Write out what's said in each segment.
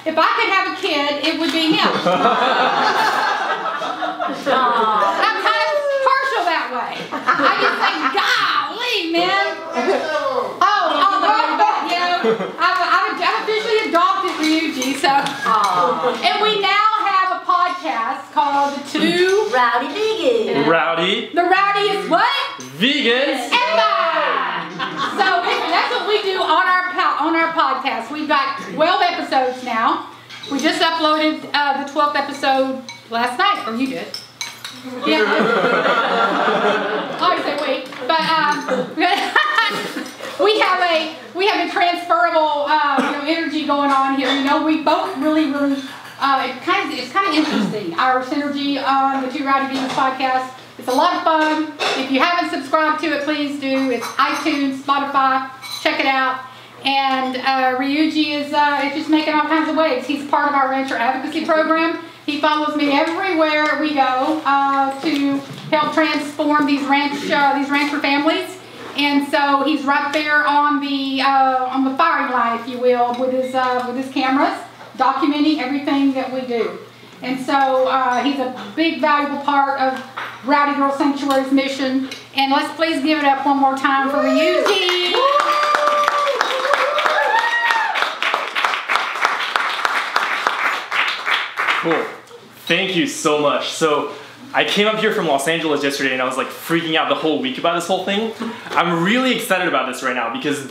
If I could have a kid, it would be him. I'm kind of partial that way. I just think, golly, man. I've officially adopted Ryuji, so. And we now have a podcast called The Two Rowdy Vegans. Rowdy. The Rowdy is what? Vegans. And mine. So that's what we do on our podcast. We've got 12 episodes now. We just uploaded the 12th episode last night, or you did. Yeah. I always say wait, but we have a transferable energy going on here. You know, we both really it's kind of interesting. Our synergy on the Two Rowdy Vegans podcast. It's a lot of fun. If you haven't subscribed to it, please do. It's iTunes, Spotify. Check it out. And Ryuji is just making all kinds of waves. He's part of our rancher advocacy program. He follows me everywhere we go to help transform these rancher families. And so he's right there on the firing line, if you will, with his cameras, documenting everything that we do. And so he's a big, valuable part of Rowdy Girl Sanctuary's mission. And let's please give it up one more time for Ryuji. Cool. Thank you so much. So I came up here from Los Angeles yesterday and I was like freaking out the whole week about this whole thing. I'm really excited about this right now because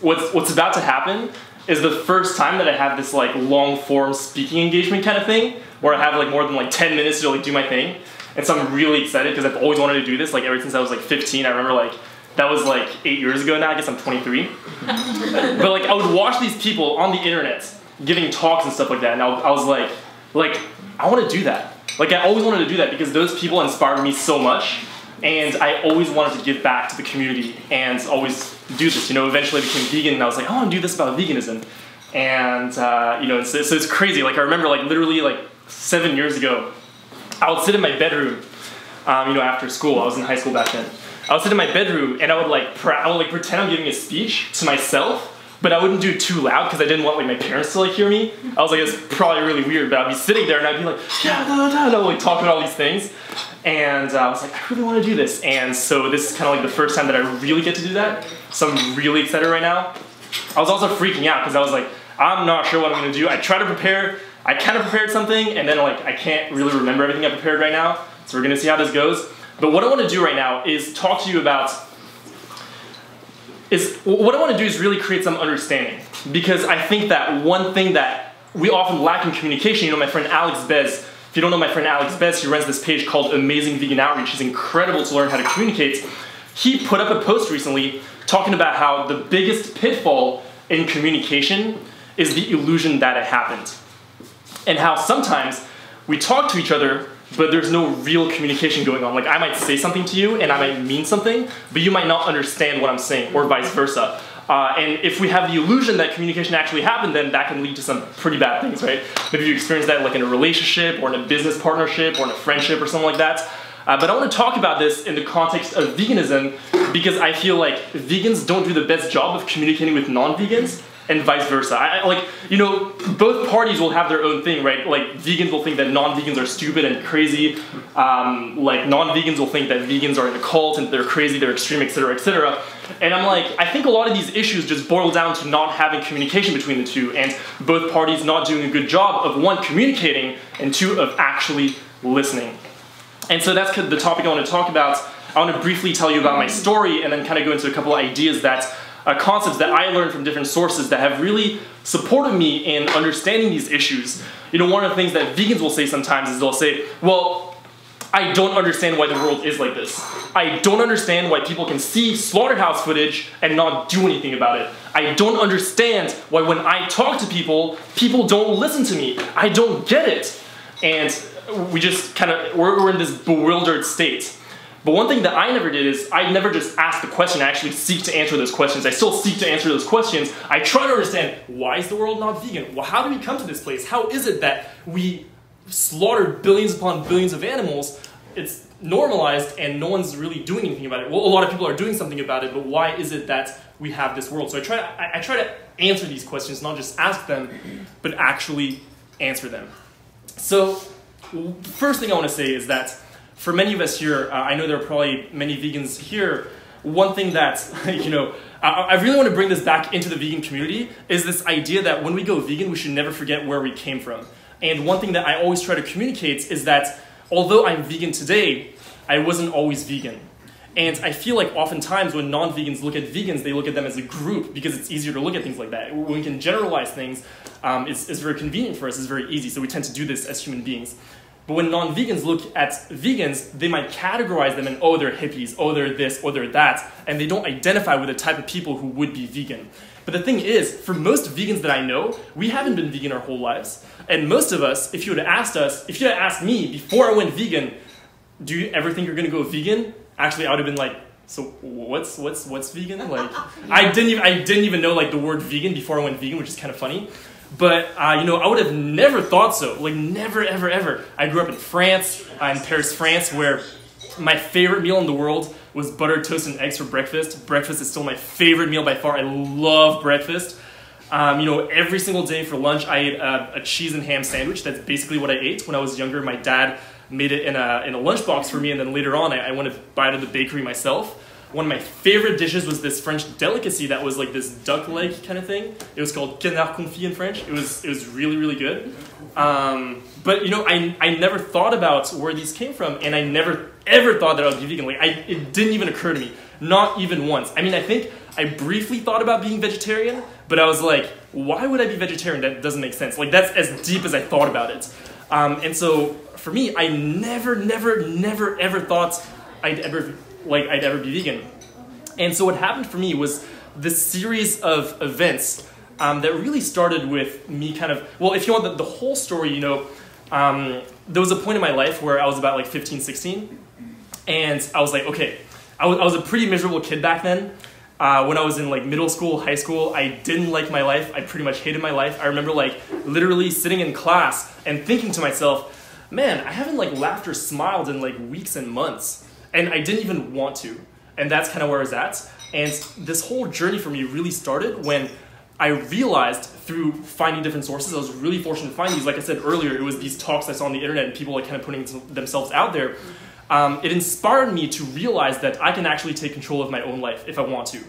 what's about to happen is the first time that I have this like long form speaking engagement kind of thing where I have like more than like 10 minutes to like do my thing. And so I'm really excited because I've always wanted to do this like ever since I was like 15. I remember like that was like 8 years ago now. I guess I'm 23. But like I would watch these people on the internet giving talks and stuff like that and I was like I want to do that. Like I always wanted to do that because those people inspired me so much and I always wanted to give back to the community and always do this. You know, eventually I became vegan and I was like, I want to do this about veganism. And you know, so it's crazy. Like I remember like literally like 7 years ago, I would sit in my bedroom, you know, after school. I was in high school back then. I would sit in my bedroom and I would pretend I'm giving a speech to myself. But I wouldn't do it too loud because I didn't want like my parents to like hear me. I was like, it's probably really weird, but I'd be sitting there and I'd be like, like talking about all these things. And I was like, I really want to do this. And so this is kind of like the first time that I really get to do that. So I'm really excited right now. I was also freaking out because I was like, I'm not sure what I'm going to do. I tried to prepare. I kind of prepared something and then like I can't really remember everything I prepared right now. So we're going to see how this goes. But what I want to do right now is talk to you about what I want to do is really create some understanding because I think that one thing that we often lack in communication, you know, my friend Alex Bez, if you don't know my friend Alex Bez, he runs this page called Amazing Vegan Outreach. He's incredible to learn how to communicate. He put up a post recently talking about how the biggest pitfall in communication is the illusion that it happened and how sometimes we talk to each other but there's no real communication going on. Like I might say something to you and I might mean something, but you might not understand what I'm saying or vice versa. And if we have the illusion that communication actually happened, then that can lead to some pretty bad things, right? Maybe you experience that like in a relationship or in a business partnership or in a friendship or something like that. But I want to talk about this in the context of veganism because I feel like vegans don't do the best job of communicating with non-vegans. And vice versa. Like, you know, both parties will have their own thing, right? Like, vegans will think that non-vegans are stupid and crazy. Like, non-vegans will think that vegans are in a cult and they're crazy, they're extreme, etc., etc. And I'm like, I think a lot of these issues just boil down to not having communication between the two and both parties not doing a good job of, one, communicating, and two, of actually listening. And so that's the topic I want to talk about. I want to briefly tell you about my story and then kind of go into a couple of ideas that concepts that I learned from different sources that have really supported me in understanding these issues. You know, one of the things that vegans will say sometimes is they'll say, well, I don't understand why the world is like this. I don't understand why people can see slaughterhouse footage and not do anything about it. I don't understand why when I talk to people, people don't listen to me. I don't get it. And we just kind of, we're in this bewildered state. But one thing that I never did is I never just asked the question, I actually seek to answer those questions. I still seek to answer those questions. I try to understand, why is the world not vegan? Well, how did we come to this place? How is it that we slaughtered billions upon billions of animals? It's normalized and no one's really doing anything about it. Well, a lot of people are doing something about it, but why is it that we have this world. So I try to answer these questions, not just ask them, but actually answer them. So the first thing I want to say is that for many of us here, I know there are probably many vegans here, one thing that, I really want to bring this back into the vegan community is this idea that when we go vegan, we should never forget where we came from. And one thing that I always try to communicate is that although I'm vegan today, I wasn't always vegan. And I feel like oftentimes when non-vegans look at vegans, they look at them as a group because it's easier to look at things like that. When we can generalize things, it's very convenient for us, it's very easy, so we tend to do this as human beings. But when non-vegans look at vegans, they might categorize them in, oh, they're hippies, oh, they're this, oh, they're that, and they don't identify with the type of people who would be vegan. But the thing is, for most vegans that I know, we haven't been vegan our whole lives. And most of us, if you had asked me before I went vegan, do you ever think you're gonna go vegan? Actually, I would have been like, so what's vegan? Like, I didn't even know like the word vegan before I went vegan, which is kind of funny. But I would have never thought so. Like never, ever, ever. I grew up in France, in Paris, France, where my favorite meal in the world was buttered toast and eggs for breakfast. Breakfast is still my favorite meal by far. I love breakfast. Every single day for lunch, I ate a cheese and ham sandwich. That's basically what I ate when I was younger. My dad made it in a lunchbox for me, and then later on, I went to buy it at the bakery myself. One of my favorite dishes was this French delicacy that was like this duck leg kind of thing. It was called canard confit in French. It was really, really good. But I never thought about where these came from, and I never ever thought that I would be vegan. Like it didn't even occur to me, not even once. I mean, I think I briefly thought about being vegetarian, but I was like, why would I be vegetarian? That doesn't make sense. Like that's as deep as I thought about it. And so for me, I never ever thought I'd ever be vegan. And so what happened for me was this series of events that really started with me kind of, well, if you want the whole story, there was a point in my life where I was about like 15, 16, and I was like, okay, I was a pretty miserable kid back then. When I was in like middle school, high school, I didn't like my life. I pretty much hated my life. I remember like literally sitting in class and thinking to myself, man, I haven't like laughed or smiled in like weeks and months. And I didn't even want to. And that's kind of where I was at. And this whole journey for me really started when I realized through finding different sources, I was really fortunate to find these. Like I said earlier, it was these talks I saw on the internet and people like kind of putting themselves out there. It inspired me to realize that I can actually take control of my own life if I want to.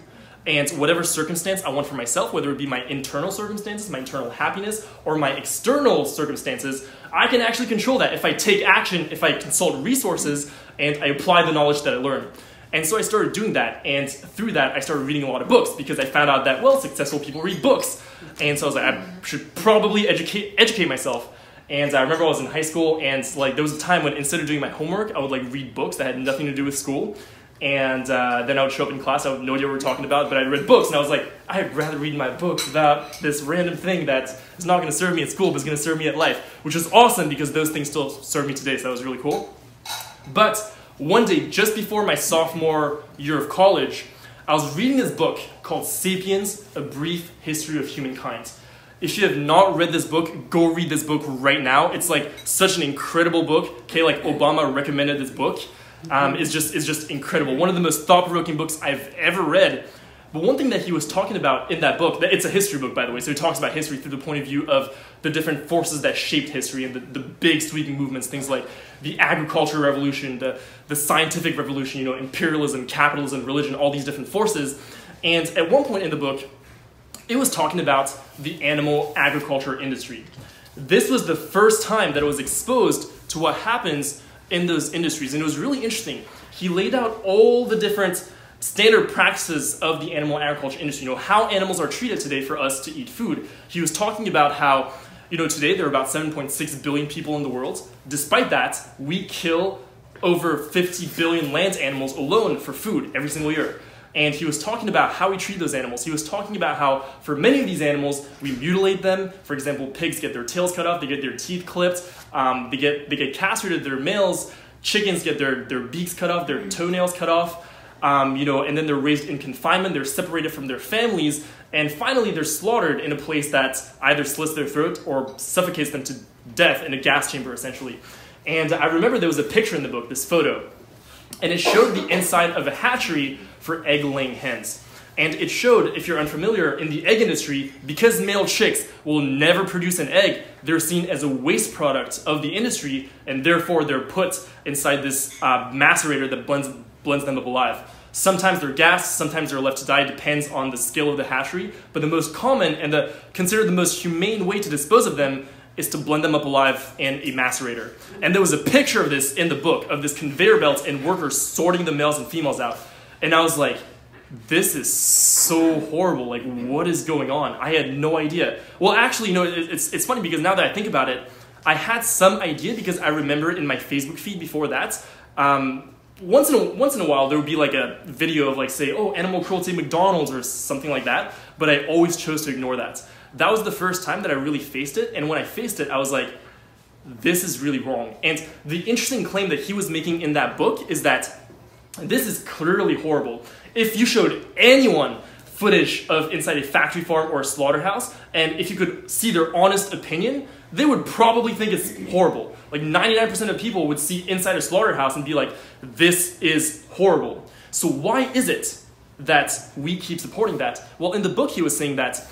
And whatever circumstance I want for myself, whether it be my internal circumstances, my internal happiness, or my external circumstances, I can actually control that if I take action, if I consult resources, and I apply the knowledge that I learned. And so I started doing that, and through that I started reading a lot of books because I found out that, well, successful people read books. And so I was like, I should probably educate myself. And I remember I was in high school, and like there was a time when instead of doing my homework, I would like read books that had nothing to do with school. And then I would show up in class, I had no idea what we were talking about, but I read books, and I was like, I'd rather read my books about this random thing that is not going to serve me at school, but is going to serve me at life, which is awesome because those things still serve me today, so that was really cool. But one day, just before my sophomore year of college, I was reading this book called Sapiens, A Brief History of Humankind. If you have not read this book, go read this book right now. It's like such an incredible book. Okay, like Obama recommended this book. It's just incredible. One of the most thought-provoking books I've ever read. But one thing that he was talking about in that book, it's a history book, by the way, so he talks about history through the point of view of the different forces that shaped history and the big sweeping movements, things like the agricultural revolution, the scientific revolution, imperialism, capitalism, religion, all these different forces. And at one point in the book, it was talking about the animal agriculture industry. This was the first time that it was exposed to what happens in those industries, and it was really interesting. He laid out all the different standard practices of the animal agriculture industry, how animals are treated today for us to eat food. He was talking about how, today there are about 7.6 billion people in the world. Despite that, we kill over 50 billion land animals alone for food every single year. And he was talking about how we treat those animals. He was talking about how, for many of these animals, we mutilate them. For example, pigs get their tails cut off, they get their teeth clipped, they get castrated, their males. Chickens get their beaks cut off, their toenails cut off, and then they're raised in confinement, they're separated from their families, and finally they're slaughtered in a place that either slits their throat or suffocates them to death in a gas chamber, essentially. And I remember there was a picture in the book, this photo, and it showed the inside of a hatchery for egg-laying hens. And it showed, if you're unfamiliar, in the egg industry, because male chicks will never produce an egg, they're seen as a waste product of the industry, and therefore they're put inside this macerator that blends them up alive. Sometimes they're gassed, sometimes they're left to die, depends on the skill of the hatchery, but the most common and considered the most humane way to dispose of them is to blend them up alive in a macerator. And there was a picture of this in the book, of this conveyor belt and workers sorting the males and females out. And I was like, this is so horrible. Like, what is going on? I had no idea. Well, actually, it's funny because now that I think about it, I had some idea because I remember in my Facebook feed before that, once in a while there would be like a video of like, say, oh, animal cruelty at McDonald's or something like that, but I always chose to ignore that. That was the first time that I really faced it, and when I faced it, I was like, this is really wrong. And the interesting claim that he was making in that book is that this is clearly horrible. If you showed anyone footage of inside a factory farm or a slaughterhouse, and if you could see their honest opinion, they would probably think it's horrible. Like 99% of people would see inside a slaughterhouse and be like, this is horrible. So why is it that we keep supporting that? Well, in the book he was saying that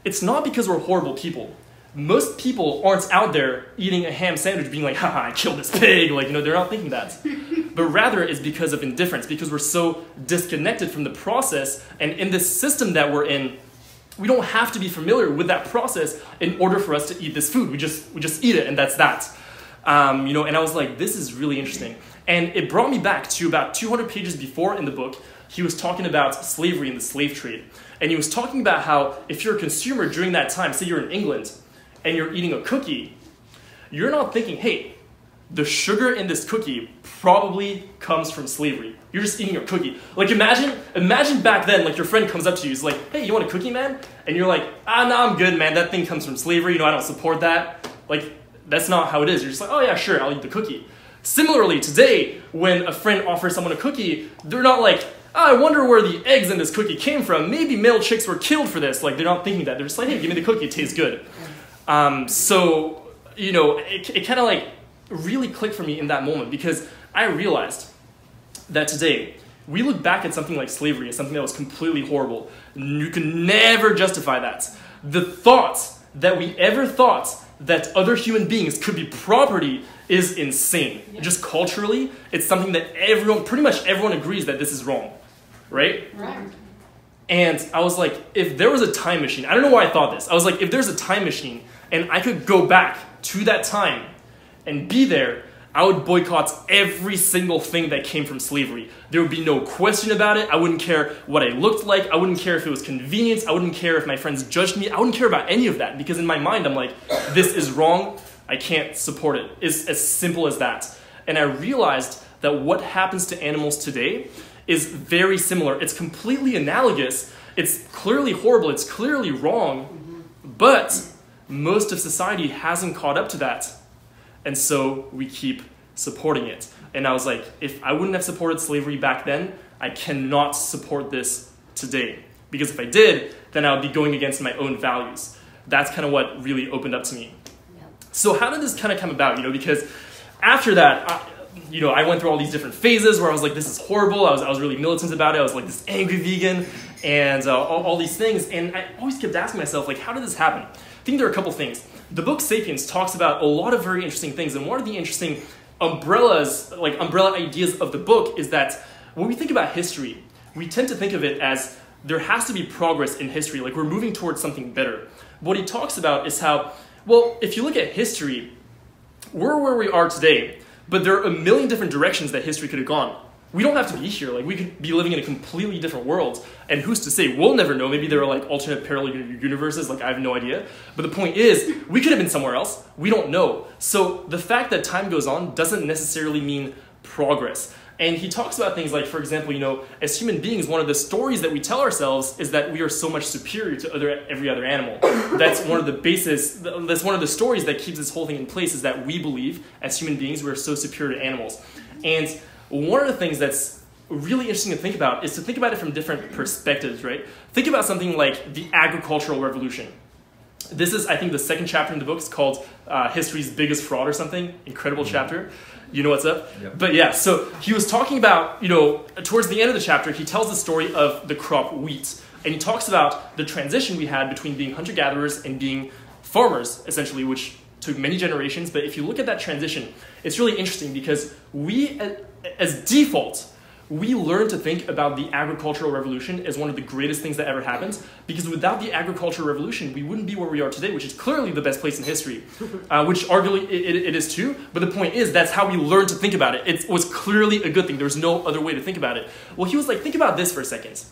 it's not because we're horrible people. Most people aren't out there eating a ham sandwich being like, haha, I killed this pig. Like, they're not thinking that. But rather it's because of indifference, because we're so disconnected from the process, and in this system that we're in, we don't have to be familiar with that process in order for us to eat this food. We just eat it, and that's that. And I was like, this is really interesting. And it brought me back to about 200 pages before in the book. He was talking about slavery and the slave trade. And he was talking about how if you're a consumer during that time, say you're in England, and you're eating a cookie, you're not thinking, hey, the sugar in this cookie probably comes from slavery. You're just eating a cookie. Like imagine back then, like your friend comes up to you, he's like, hey, you want a cookie, man? And you're like, no, I'm good, man. That thing comes from slavery. I don't support that. Like, that's not how it is. You're just like, oh yeah, sure, I'll eat the cookie. Similarly, today, when a friend offers someone a cookie, they're not like, I wonder where the eggs in this cookie came from. Maybe male chicks were killed for this. Like, they're not thinking that. They're just like, hey, give me the cookie. It tastes good. It kind of like really clicked for me in that moment, because I realized that today we look back at something like slavery as something that was completely horrible. You can never justify that. The thought that we ever thought that other human beings could be property is insane. Yeah. Just culturally, it's something that pretty much everyone agrees that this is wrong, right? Right. And I was like, if there was a time machine, I don't know why I thought this. I was like, if there's a time machine and I could go back to that time and be there, I would boycott every single thing that came from slavery. There would be no question about it. I wouldn't care what I looked like. I wouldn't care if it was convenient. I wouldn't care if my friends judged me. I wouldn't care about any of that, because in my mind, I'm like, this is wrong. I can't support it. It's as simple as that. And I realized that what happens to animals today is very similar. It's completely analogous. It's clearly horrible. It's clearly wrong. But most of society hasn't caught up to that. And so we keep supporting it. And I was like, if I wouldn't have supported slavery back then, I cannot support this today. Because if I did, then I would be going against my own values. That's kind of what really opened up to me. Yeah. So how did this kind of come about? Because after that, I went through all these different phases where I was like, this is horrible. I was really militant about it. I was like this angry vegan and all these things. And I always kept asking myself, like, how did this happen? I think there are a couple things. The book Sapiens talks about a lot of very interesting things, and one of the interesting umbrella ideas of the book is that when we think about history, we tend to think of it as there has to be progress in history, like we're moving towards something better. What he talks about is how, well, if you look at history, we're where we are today, but there are a million different directions that history could have gone. We don't have to be here. Like, we could be living in a completely different world. And who's to say? We'll never know. Maybe there are like alternate parallel universes. Like, I have no idea. But the point is, we could have been somewhere else. We don't know. So the fact that time goes on doesn't necessarily mean progress. And he talks about things like, for example, as human beings, one of the stories that we tell ourselves is that we are so much superior to every other animal. That's one of the stories that keeps this whole thing in place, is that we believe, as human beings, we're so superior to animals. And one of the things that's really interesting to think about is to think about it from different perspectives, right? Think about something like the agricultural revolution. This is, I think, the second chapter in the book. It's called History's Biggest Fraud or something. Incredible chapter. You know what's up? Yep. But yeah, so he was talking about, towards the end of the chapter, he tells the story of the crop wheat. And he talks about the transition we had between being hunter-gatherers and being farmers, essentially, which took many generations. But if you look at that transition, it's really interesting because we, as default, we learn to think about the agricultural revolution as one of the greatest things that ever happened, because without the agricultural revolution, we wouldn't be where we are today, which is clearly the best place in history, which arguably it is too, but the point is that's how we learn to think about it. It was clearly a good thing. There's no other way to think about it. Well, he was like, think about this for a second.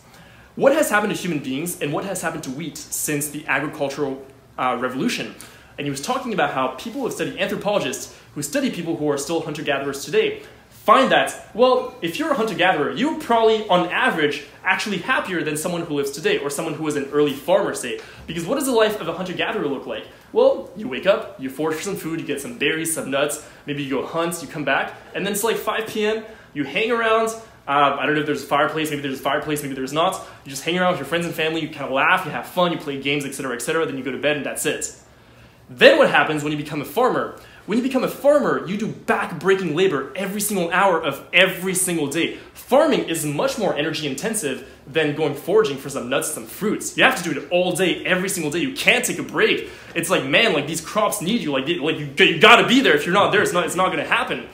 What has happened to human beings and what has happened to wheat since the agricultural revolution? And he was talking about how people who study, anthropologists who study people who are still hunter-gatherers today, find that, well, if you're a hunter-gatherer, you're probably, on average, actually happier than someone who lives today, or someone who was an early farmer, say. Because what does the life of a hunter-gatherer look like? Well, you wake up, you forage for some food, you get some berries, some nuts, maybe you go hunt, you come back, and then it's like 5 p.m., you hang around, I don't know if there's a fireplace, maybe there's a fireplace, maybe there's not. You just hang around with your friends and family, you kind of laugh, you have fun, you play games, etc., then you go to bed, and that's it. Then what happens when you become a farmer? When you become a farmer, you do back-breaking labor every single hour of every single day. Farming is much more energy intensive than going foraging for some nuts, some fruits. You have to do it all day, every single day. You can't take a break. It's like, man, like these crops need you. Like you gotta be there. If you're not there, it's not gonna happen,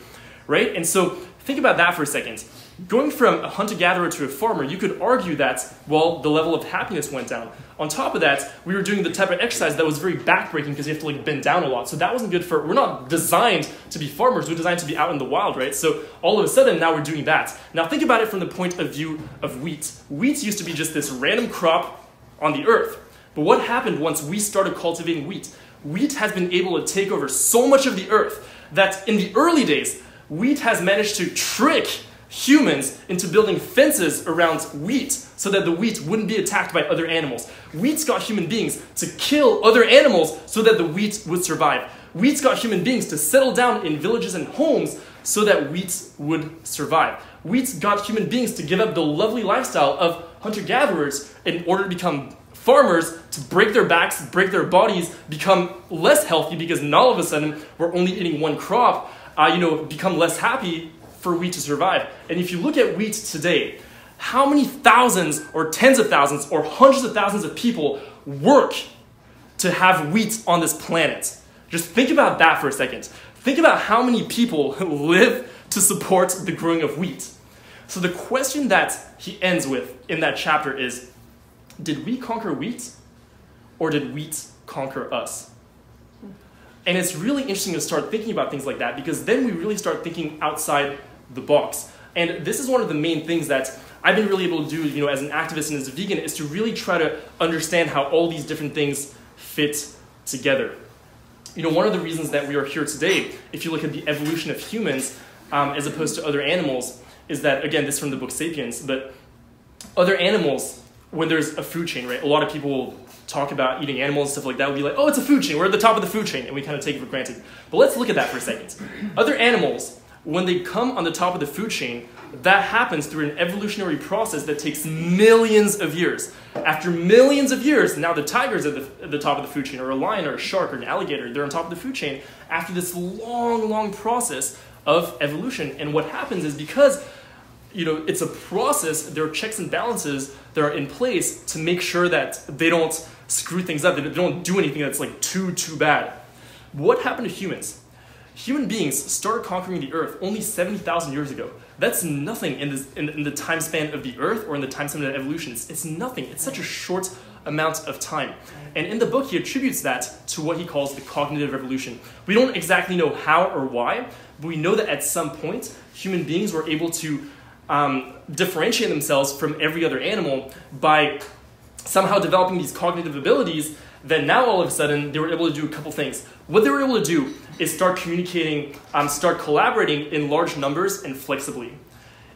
right? And so think about that for a second. Going from a hunter-gatherer to a farmer, you could argue that, well, the level of happiness went down. On top of that, we were doing the type of exercise that was very backbreaking because you have to like bend down a lot. So that wasn't good we're not designed to be farmers, we're designed to be out in the wild, right? So all of a sudden, now we're doing that. Now think about it from the point of view of wheat. Wheat used to be just this random crop on the earth. But what happened once we started cultivating wheat? Wheat has been able to take over so much of the earth that in the early days, wheat has managed to trick humans into building fences around wheat so that the wheat wouldn't be attacked by other animals. Wheat's got human beings to kill other animals so that the wheat would survive. Wheat's got human beings to settle down in villages and homes so that wheat would survive. Wheat's got human beings to give up the lovely lifestyle of hunter-gatherers in order to become farmers, to break their backs, break their bodies, become less healthy because now all of a sudden we're only eating one crop, become less happy for wheat to survive. And if you look at wheat today, how many thousands or tens of thousands or hundreds of thousands of people work to have wheat on this planet? Just think about that for a second. Think about how many people live to support the growing of wheat. So the question that he ends with in that chapter is, did we conquer wheat or did wheat conquer us? And it's really interesting to start thinking about things like that because then we really start thinking outside the box. And this is one of the main things that I've been really able to do, as an activist and as a vegan, is to really try to understand how all these different things fit together. One of the reasons that we are here today, if you look at the evolution of humans as opposed to other animals, is that, again, this is from the book Sapiens, but other animals, when there's a food chain, right? A lot of people will talk about eating animals and stuff like that. We'll be like, oh, it's a food chain. We're at the top of the food chain, and we kind of take it for granted. But let's look at that for a second. Other animals, when they come on the top of the food chain, that happens through an evolutionary process that takes millions of years. After millions of years, now the tiger's at the top of the food chain, or a lion, or a shark, or an alligator, they're on top of the food chain after this long, long process of evolution. And what happens is because it's a process, there are checks and balances that are in place to make sure that they don't screw things up, they don't do anything that's like too bad. What happened to humans? Human beings started conquering the earth only 70,000 years ago. That's nothing in the time span of the earth or in the time span of evolution. It's nothing. It's such a short amount of time. And in the book, he attributes that to what he calls the cognitive revolution. We don't exactly know how or why, but we know that at some point, human beings were able to differentiate themselves from every other animal by somehow developing these cognitive abilities that now all of a sudden they were able to do a couple things. What they were able to do is start communicating, start collaborating in large numbers and flexibly.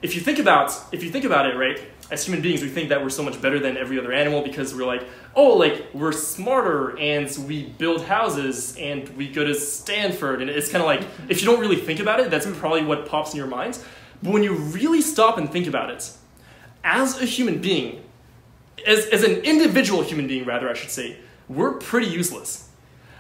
If you think about it, right, as human beings, we think that we're so much better than every other animal because we're like, oh, like we're smarter and we build houses and we go to Stanford. And it's kind of like, if you don't really think about it, that's probably what pops in your mind. But when you really stop and think about it, as a human being, as an individual human being, rather, I should say, we're pretty useless.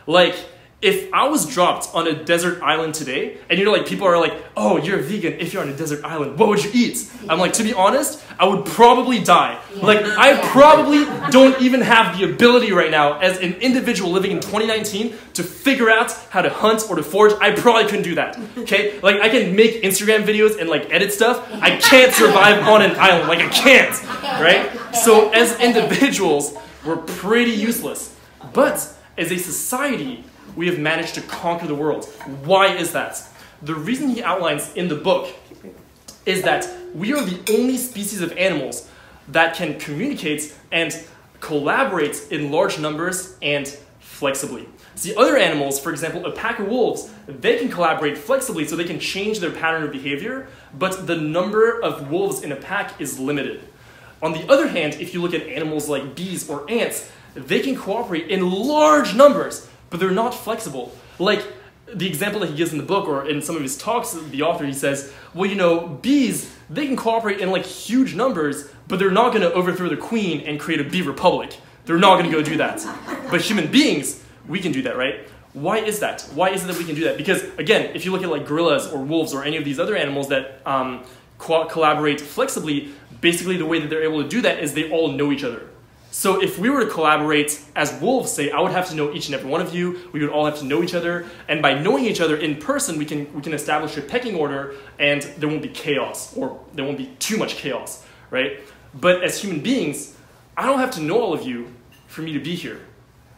Like, if I was dropped on a desert island today, and like people are like, oh, you're a vegan if you're on a desert island, what would you eat? I'm like, to be honest, I would probably die. Like, I probably don't even have the ability right now as an individual living in 2019 to figure out how to hunt or to forage. I probably couldn't do that, okay? Like, I can make Instagram videos and like edit stuff. I can't survive on an island, like I can't, right? So as individuals, we're pretty useless. But as a society, we have managed to conquer the world. Why is that? The reason he outlines in the book is that we are the only species of animals that can communicate and collaborate in large numbers and flexibly. See, other animals, for example, a pack of wolves, they can collaborate flexibly so they can change their pattern of behavior, but the number of wolves in a pack is limited. On the other hand, if you look at animals like bees or ants, they can cooperate in large numbers, but they're not flexible. Like the example that he gives in the book or in some of his talks, the author, he says, well, you know, bees, they can cooperate in like huge numbers, but they're not going to overthrow the queen and create a bee republic. They're not going to go do that. But human beings, we can do that, right? Why is that? Why is it that we can do that? Because, again, if you look at like gorillas or wolves or any of these other animals that collaborate flexibly, basically the way that they're able to do that is they all know each other. So if we were to collaborate as wolves, say, I would have to know each and every one of you. We would all have to know each other. And by knowing each other in person, we can establish a pecking order and there won't be chaos, or there won't be too much chaos, right? But as human beings, I don't have to know all of you for me to be here.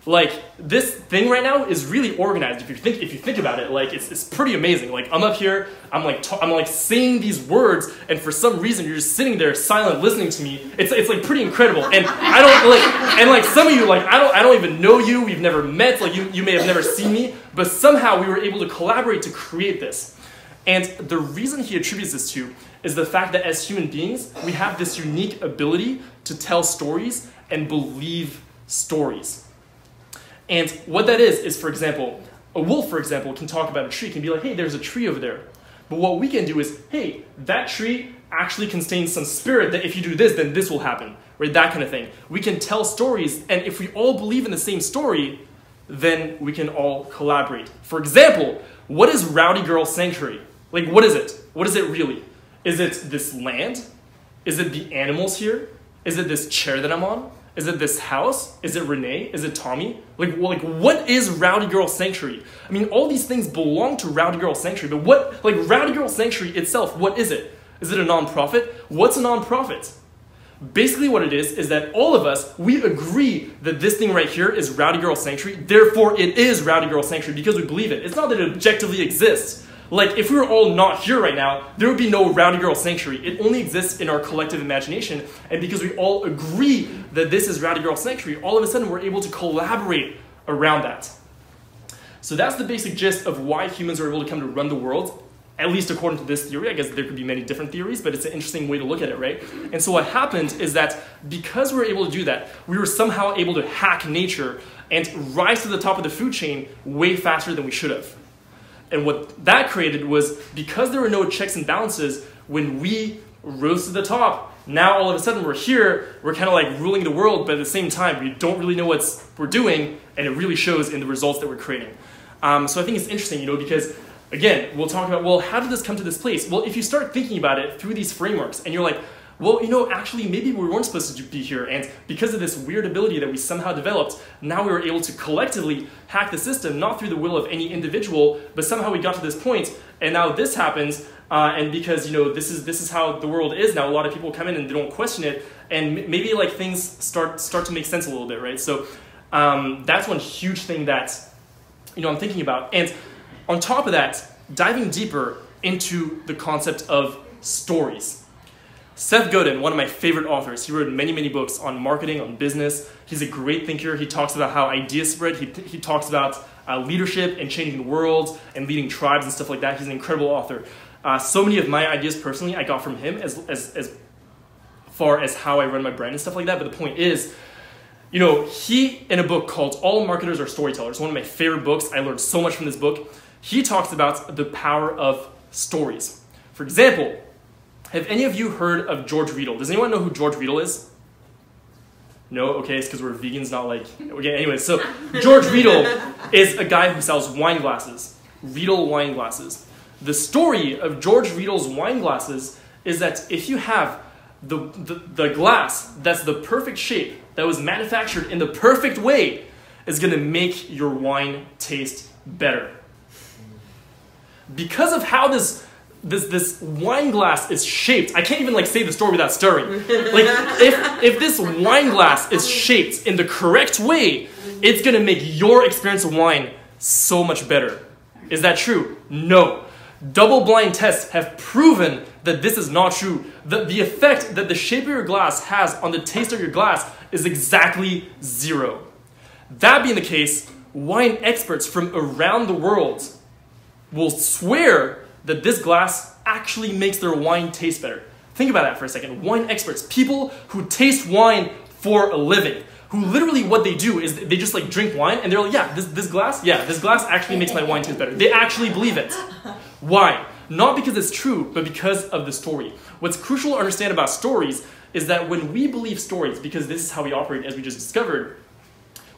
Like, this thing right now is really organized. If you think about it, like, it's pretty amazing. Like, I'm up here, I'm like saying these words, and for some reason you're just sitting there silent, listening to me. It's like pretty incredible. And I don't like, and like some of you, like I don't even know you. We've never met. Like you may have never seen me, but somehow we were able to collaborate to create this. And the reason he attributes this to is the fact that as human beings, we have this unique ability to tell stories and believe stories. And what that is, for example, a wolf, for example, can talk about a tree, can be like, hey, there's a tree over there. But what we can do is, hey, that tree actually contains some spirit that if you do this, then this will happen, right? That kind of thing. We can tell stories, and if we all believe in the same story, then we can all collaborate. For example, what is Rowdy Girl Sanctuary? Like, what is it? What is it really? Is it this land? Is it the animals here? Is it this chair that I'm on? Is it this house? Is it Renee? Is it Tommy? Like what is Rowdy Girl Sanctuary? I mean, all these things belong to Rowdy Girl Sanctuary, but what, like Rowdy Girl Sanctuary itself, what is it? Is it a nonprofit? What's a nonprofit? Basically what it is that all of us, we agree that this thing right here is Rowdy Girl Sanctuary, therefore it is Rowdy Girl Sanctuary because we believe it. It's not that it objectively exists. Like, if we were all not here right now, there would be no Rowdy Girl Sanctuary. It only exists in our collective imagination, and because we all agree that this is Rowdy Girl Sanctuary, all of a sudden we're able to collaborate around that. So that's the basic gist of why humans are able to come to run the world, at least according to this theory. I guess there could be many different theories, but it's an interesting way to look at it, right? And so what happened is that because we were able to do that, we were somehow able to hack nature and rise to the top of the food chain way faster than we should have. And what that created was, because there were no checks and balances, when we rose to the top, now all of a sudden we're here, we're kind of like ruling the world, but at the same time, we don't really know what we're doing, and it really shows in the results that we're creating. So I think it's interesting, you know, because, again, we'll talk about, well, how did this come to this place? Well, if you start thinking about it through these frameworks, and you're like, well, you know, actually, maybe we weren't supposed to be here, and because of this weird ability that we somehow developed, now we were able to collectively hack the system, not through the will of any individual, but somehow we got to this point, and now this happens, and because, you know, this is how the world is now, a lot of people come in and they don't question it, and maybe, like, things start to make sense a little bit, right? So that's one huge thing that, you know, I'm thinking about. And on top of that, diving deeper into the concept of stories. Seth Godin, one of my favorite authors, he wrote many, many books on marketing, on business. He's a great thinker. He talks about how ideas spread. He talks about leadership and changing the world and leading tribes and stuff like that. He's an incredible author. So many of my ideas personally I got from him as far as how I run my brand and stuff like that. But the point is, you know, he, in a book called All Marketers Are Storytellers, one of my favorite books, I learned so much from this book, he talks about the power of stories. For example, have any of you heard of George Riedel? Does anyone know who George Riedel is? No? Okay, it's because we're vegans, not like... Okay, anyway, so George Riedel is a guy who sells wine glasses. Riedel wine glasses. The story of George Riedel's wine glasses is that if you have the glass that's the perfect shape, that was manufactured in the perfect way, is going to make your wine taste better. Because of how this wine glass is shaped, I can't even like say the story without stirring. Like if this wine glass is shaped in the correct way, it's going to make your experience of wine so much better. Is that true? No. Double-blind tests have proven that this is not true. The effect that the shape of your glass has on the taste of your glass is exactly 0. That being the case, wine experts from around the world will swear that this glass actually makes their wine taste better. Think about that for a second. Wine experts, people who taste wine for a living, who literally what they do is they just like drink wine and they're like, yeah, this glass actually makes my wine taste better. They actually believe it. Why? Not because it's true, but because of the story. What's crucial to understand about stories is that when we believe stories, because this is how we operate as we just discovered,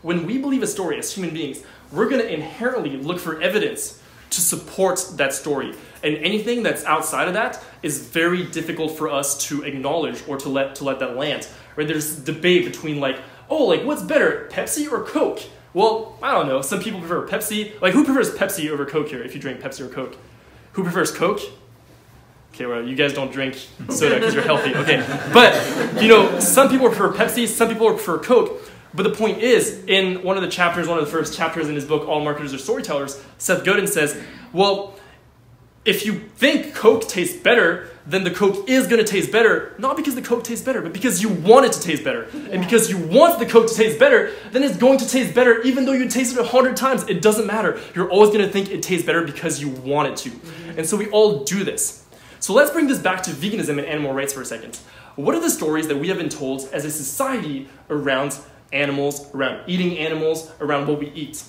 when we believe a story as human beings, we're going to inherently look for evidence to support that story. And anything that's outside of that is very difficult for us to acknowledge or to let that land. Right? There's debate between like, oh, like what's better, Pepsi or Coke? Well, I don't know. Some people prefer Pepsi. Like who prefers Pepsi over Coke here if you drink Pepsi or Coke? Who prefers Coke? Okay, well, you guys don't drink soda because you're healthy. Okay, but you know, some people prefer Pepsi, some people prefer Coke. But the point is, in one of the first chapters in his book, All Marketers Are Storytellers, Seth Godin says, well, if you think Coke tastes better, then the Coke is going to taste better, not because the Coke tastes better, but because you want it to taste better. And because you want the Coke to taste better, then it's going to taste better even though you taste it 100 times. It doesn't matter. You're always going to think it tastes better because you want it to. And so we all do this. So let's bring this back to veganism and animal rights for a second. What are the stories that we have been told as a society around animals, around eating animals, around what we eat?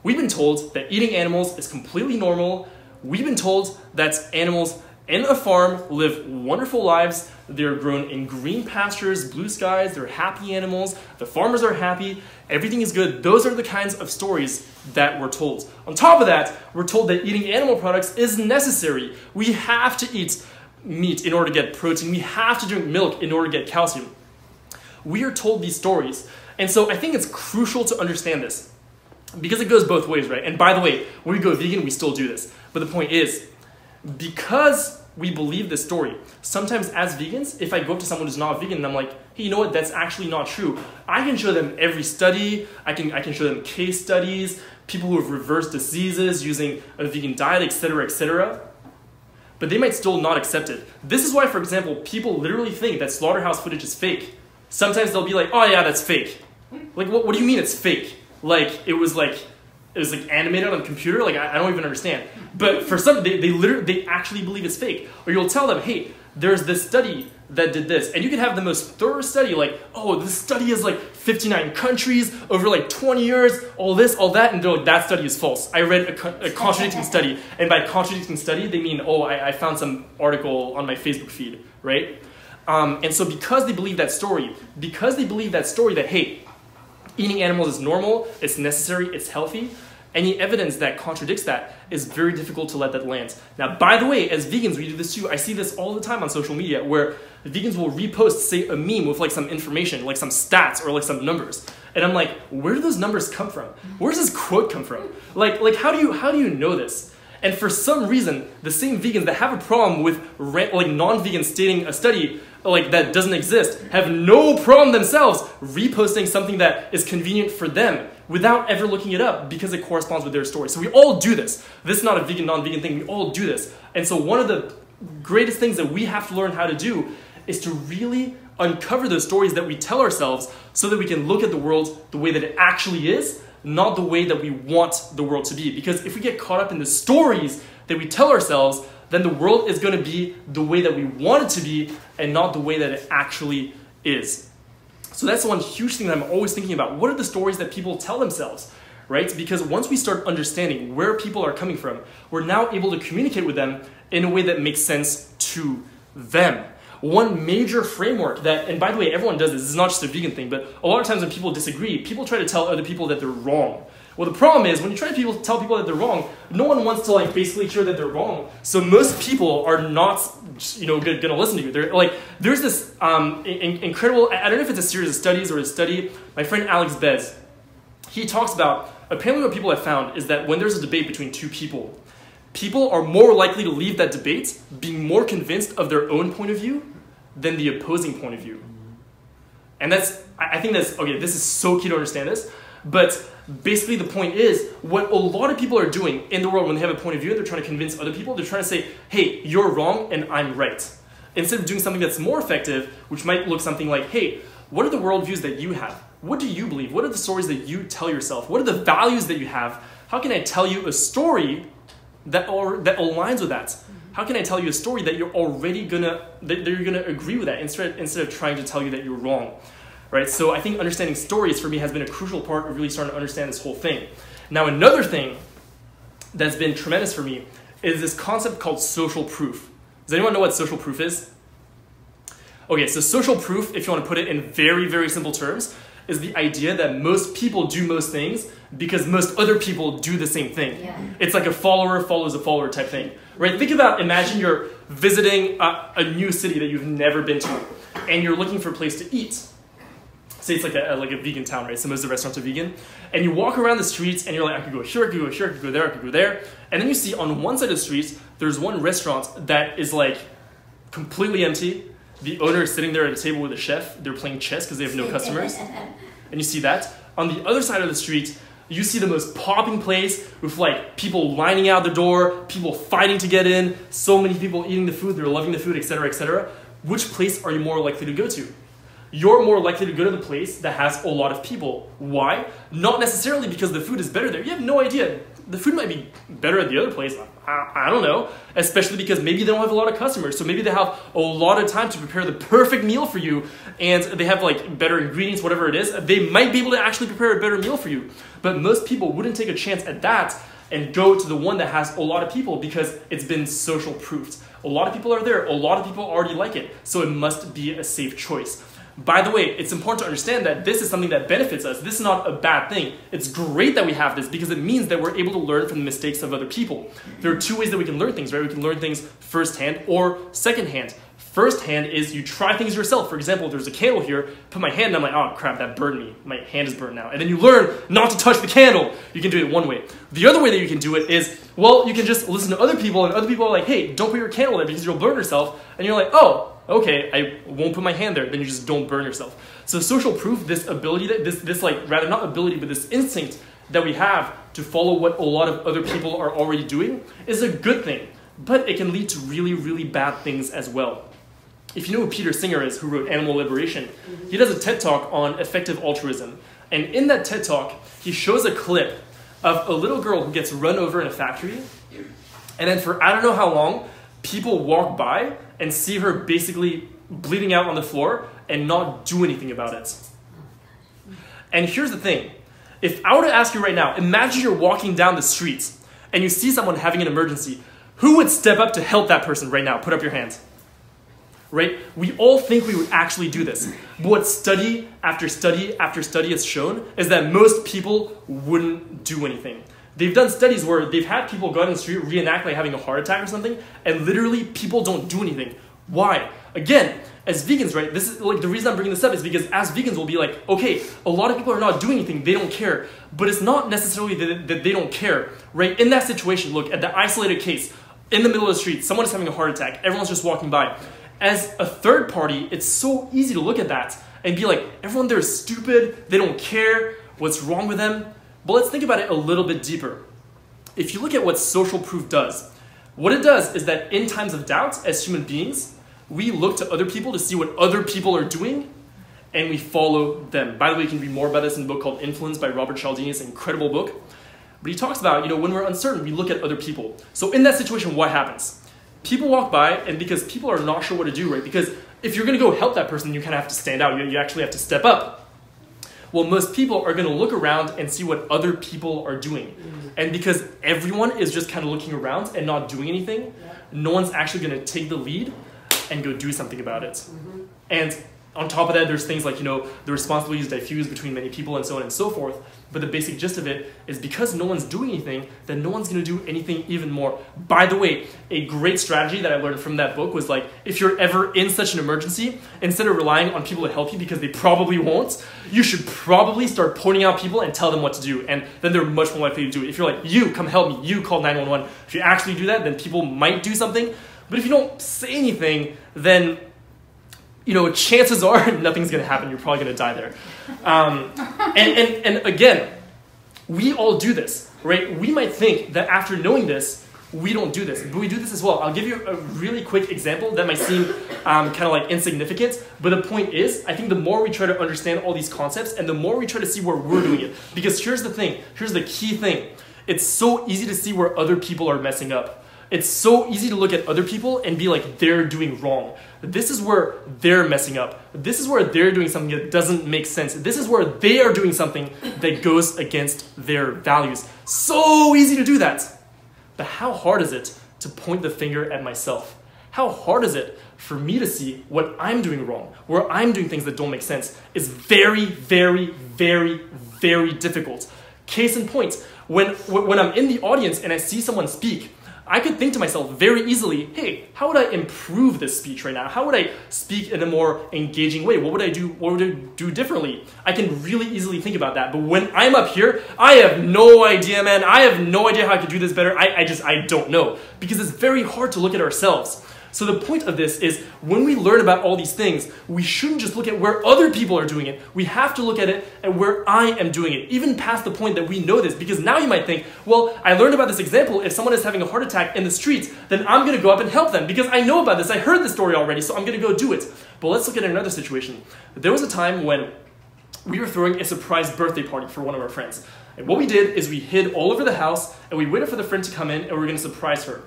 We've been told that eating animals is completely normal. We've been told that animals in a farm live wonderful lives. They're grown in green pastures, blue skies, they're happy animals, the farmers are happy, everything is good. Those are the kinds of stories that we're told. On top of that, we're told that eating animal products is necessary. We have to eat meat in order to get protein. We have to drink milk in order to get calcium. We are told these stories. And so I think it's crucial to understand this because it goes both ways, right? And by the way, when we go vegan, we still do this. But the point is, because we believe this story, sometimes as vegans, if I go up to someone who's not vegan and I'm like, hey, you know what, that's actually not true. I can show them every study, I can show them case studies, people who have reversed diseases using a vegan diet, etc., etc. But they might still not accept it. This is why, for example, people literally think that slaughterhouse footage is fake. Sometimes they'll be like, oh yeah, that's fake. Like, what do you mean it's fake? Like, it was animated on a computer? Like, I don't even understand. But for some, they actually believe it's fake. Or you'll tell them, hey, there's this study that did this. And you can have the most thorough study, like, oh, this study is like 59 countries over like 20 years, all this, all that. And they're like, that study is false. I read a contradicting study. And by contradicting study, they mean, oh, I found some article on my Facebook feed, right? And so because they believe that story, that, hey, eating animals is normal, it's necessary, it's healthy, any evidence that contradicts that is very difficult to let that land. Now, by the way, as vegans, we do this too. I see this all the time on social media where vegans will repost, say, a meme with like some information, like some stats or like some numbers. And I'm like, where do those numbers come from? Where does this quote come from? Like how do you know this? And for some reason, the same vegans that have a problem with like non-vegans stating a study like that doesn't exist have no problem themselves reposting something that is convenient for them without ever looking it up because it corresponds with their story. So we all do this. This is not a vegan, non-vegan thing. We all do this. And so one of the greatest things that we have to learn how to do is to really uncover those stories that we tell ourselves so that we can look at the world the way that it actually is, not the way that we want the world to be. Because if we get caught up in the stories that we tell ourselves, then the world is going to be the way that we want it to be and not the way that it actually is. So that's one huge thing that I'm always thinking about. What are the stories that people tell themselves, right? Because once we start understanding where people are coming from, we're now able to communicate with them in a way that makes sense to them. one major framework that, and by the way, everyone does this is not just a vegan thing, but a lot of times when people disagree, people try to tell other people that they're wrong. Well, the problem is when you try to tell people that they're wrong, no one wants to like basically hear that they're wrong. So most people are not, gonna listen to you. They're like, there's this incredible. I don't know if it's a series of studies or a study. My friend Alex Bez, he talks about apparently what people have found is that when there's a debate between two people, people are more likely to leave that debate being more convinced of their own point of view than the opposing point of view. And I think that's okay. This is so key to understand this, but. Basically, the point is, what a lot of people are doing in the world when they have a point of view, they're trying to convince other people, they're trying to say, hey, you're wrong and I'm right. Instead of doing something that's more effective, which might look something like, hey, what are the worldviews that you have? What do you believe? What are the stories that you tell yourself? What are the values that you have? How can I tell you a story that aligns with that? How can I tell you a story that you're already gonna agree with that instead of trying to tell you that you're wrong? Right? So I think understanding stories for me has been a crucial part of really starting to understand this whole thing. Now, another thing that's been tremendous for me is this concept called social proof. Does anyone know what social proof is? Okay, so social proof, if you want to put it in very, very simple terms, is the idea that most people do most things because most other people do the same thing. Yeah. It's like a follower follows a follower type thing. Right? Imagine you're visiting a new city that you've never been to, and you're looking for a place to eat. Say it's like a vegan town, right? So most of the restaurants are vegan. And you walk around the streets and you're like, I could go here, I could go here, I could go there, I could go there. And then you see on one side of the street, there's one restaurant that is like completely empty. The owner is sitting there at a table with a chef. They're playing chess because they have no customers. And you see that. On the other side of the street, you see the most popping place with like people lining out the door, people fighting to get in, so many people eating the food, they're loving the food, etc., etc. Which place are you more likely to go to? You're more likely to go to the place that has a lot of people. Why? Not necessarily because the food is better there. You have no idea. The food might be better at the other place. I don't know. Especially because maybe they don't have a lot of customers. So maybe they have a lot of time to prepare the perfect meal for you. And they have like better ingredients, whatever it is. They might be able to actually prepare a better meal for you. But most people wouldn't take a chance at that and go to the one that has a lot of people because it's been social proofed. A lot of people are there. A lot of people already like it. So it must be a safe choice. By the way, it's important to understand that this is something that benefits us. This is not a bad thing. It's great that we have this because it means that we're able to learn from the mistakes of other people. There are two ways that we can learn things, right? We can learn things firsthand or secondhand. Firsthand is you try things yourself. For example, if there's a candle here, put my hand and I'm like, oh crap, that burned me. My hand is burned now. And then you learn not to touch the candle. You can do it one way. The other way that you can do it is, well, you can just listen to other people and other people are like, hey, don't put your candle there because you'll burn yourself. And you're like, oh, okay, I won't put my hand there, then you just don't burn yourself. So social proof, this ability, rather not ability, but this instinct that we have to follow what a lot of other people are already doing is a good thing, but it can lead to really, really bad things as well. If you know who Peter Singer is, who wrote Animal Liberation, he does a TED Talk on effective altruism. And in that TED Talk, he shows a clip of a little girl who gets run over in a factory, and then for I don't know how long, people walk by and see her basically bleeding out on the floor and not do anything about it. And here's the thing. If I were to ask you right now, imagine you're walking down the street and you see someone having an emergency. Who would step up to help that person right now? Put up your hand. Right? We all think we would actually do this. But what study after study after study has shown is that most people wouldn't do anything. They've done studies where they've had people go out on the street, reenact like having a heart attack or something, and literally people don't do anything. Why? Again, as vegans, right, this is like the reason I'm bringing this up is because as vegans we'll be like, okay, a lot of people are not doing anything, they don't care. But it's not necessarily that they don't care, right? In that situation, look, at the isolated case, in the middle of the street, someone is having a heart attack, everyone's just walking by. As a third party, it's so easy to look at that and be like, everyone there is stupid, they don't care, what's wrong with them? But let's think about it a little bit deeper. If you look at what social proof does, what it does is that in times of doubt, as human beings, we look to other people to see what other people are doing, and we follow them. By the way, you can read more about this in a book called Influence by Robert Cialdini. It's an incredible book. But he talks about, when we're uncertain, we look at other people. So in that situation, what happens? People walk by, and because people are not sure what to do, right? Because if you're going to go help that person, you kind of have to stand out. You actually have to step up. Well, most people are going to look around and see what other people are doing. And because everyone is just kind of looking around and not doing anything, no one's actually going to take the lead and go do something about it. And on top of that, there's things like, the responsibility is diffused between many people and so on and so forth. But the basic gist of it is because no one's doing anything, then no one's going to do anything even more. By the way, a great strategy that I learned from that book was like, if you're ever in such an emergency, instead of relying on people to help you because they probably won't, you should probably start pointing out people and tell them what to do. And then they're much more likely to do it. If you're like, you, come help me, you call 911. If you actually do that, then people might do something. But if you don't say anything, then chances are nothing's going to happen. You're probably going to die there. And again, we all do this, right? We might think that after knowing this, we don't do this, but we do this as well. I'll give you a really quick example that might seem kind of like insignificant, but the point is, I think the more we try to understand all these concepts and the more we try to see where we're doing it, because here's the thing, here's the key thing. It's so easy to see where other people are messing up. It's so easy to look at other people and be like, they're doing wrong. This is where they're messing up. This is where they're doing something that doesn't make sense. This is where they are doing something that goes against their values. So easy to do that. But how hard is it to point the finger at myself? How hard is it for me to see what I'm doing wrong, where I'm doing things that don't make sense? Is very, very, very, very difficult. Case in point, when I'm in the audience and I see someone speak, I could think to myself very easily, hey, how would I improve this speech right now? How would I speak in a more engaging way? What would I do? What would I do differently? I can really easily think about that. But when I'm up here, I have no idea, man. I have no idea how I could do this better. I don't know. Because it's very hard to look at ourselves. So the point of this is when we learn about all these things, we shouldn't just look at where other people are doing it. We have to look at it at where I am doing it, even past the point that we know this. Because now you might think, well, I learned about this example. If someone is having a heart attack in the streets, then I'm going to go up and help them because I know about this. I heard the story already, so I'm going to go do it. But let's look at another situation. There was a time when we were throwing a surprise birthday party for one of our friends. And what we did is we hid all over the house and we waited for the friend to come in and we were going to surprise her.